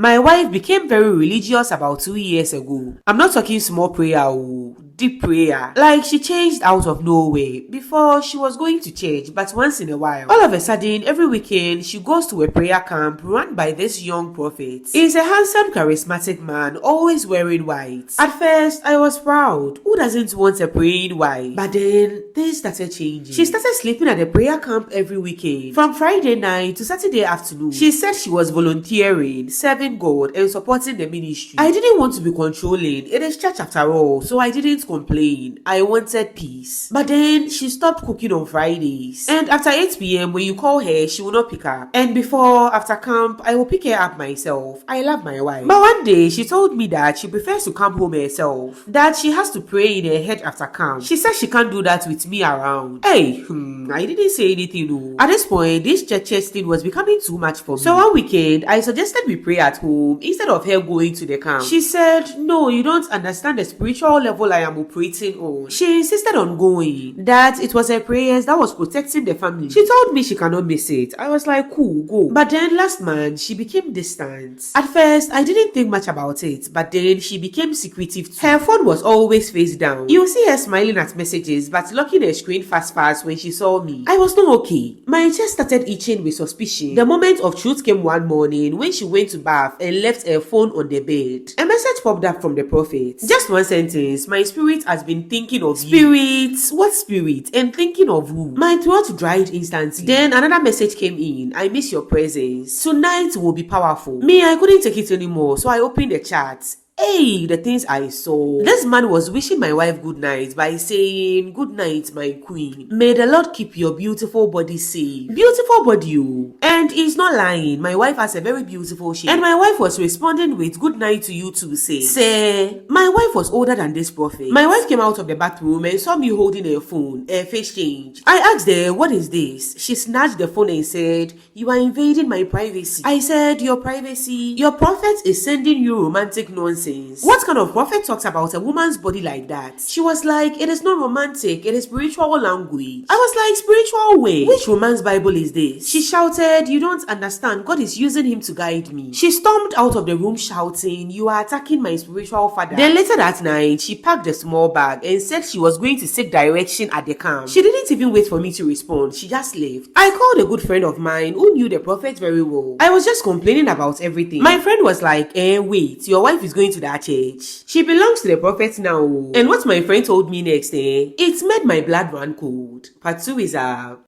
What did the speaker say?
My wife became very religious about 2 years ago. I'm not talking small prayer, deep prayer. Like she changed out of nowhere. Before she was going to church, but once in a while. All of a sudden, every weekend, she goes to a prayer camp run by this young prophet. He's a handsome, charismatic man, always wearing white. At first, I was proud. Who doesn't want a praying wife? But then, things started changing. She started sleeping at the prayer camp every weekend. From Friday night to Saturday afternoon. She said she was volunteering, serving God, and supporting the ministry. I didn't want to be controlling. It is church after all, so I didn't complain. I wanted peace. But then, she stopped cooking on Fridays. And after 8 p.m., when you call her, she will not pick up. And after camp, I will pick her up myself. I love my wife. But one day, she told me that she prefers to come home herself. That she has to pray in her head after camp. She said she can't do that with me around. Hey, I didn't say anything, no. At this point, this church thing was becoming too much for me. So one weekend, I suggested we pray at home instead of her going to the camp. She said, no, you don't understand the spiritual level I am operating on. She insisted on going. That it was her prayers that was protecting the family. She told me she cannot miss it. I was like, cool, go. But then last month, she became distant. At first, I didn't think much about it, but then she became secretive too. Her phone was always face down. You see her smiling at messages, but locking her screen fast when she saw me. I was not okay. My chest started itching with suspicion. The moment of truth came one morning when she went to bath and left her phone on the bed. A message popped up from the prophet. Just one sentence. My spirit has been thinking of you. Spirit? What spirit? And thinking of who? My throat dried instantly. Then another message came in. I miss your presence. Tonight will be powerful. Me, I couldn't take it anymore, so I opened the chat. Hey, the things I saw. This man was wishing my wife good night by saying, good night, my queen. May the Lord keep your beautiful body safe. Beautiful body, you. And he's not lying. My wife has a very beautiful shape. And my wife was responding with good night to you too, say. My wife was older than this prophet. My wife came out of the bathroom and saw me holding her phone, her face changed. I asked her, what is this? She snatched the phone and said, you are invading my privacy. I said, your privacy? Your prophet is sending you romantic nonsense. What kind of prophet talks about a woman's body like that? She was like, it is not romantic, it is spiritual language. I was like, spiritual way? Which romance Bible is this? She shouted, you don't understand, God is using him to guide me. She stormed out of the room shouting, you are attacking my spiritual father. Then later that night, she packed a small bag and said she was going to seek direction at the camp. She didn't even wait for me to respond, she just left. I called a good friend of mine who knew the prophet very well. I was just complaining about everything. My friend was like, wait, your wife is going to that church. She belongs to the prophet now. And what my friend told me next, it made my blood run cold. Part 2 is up.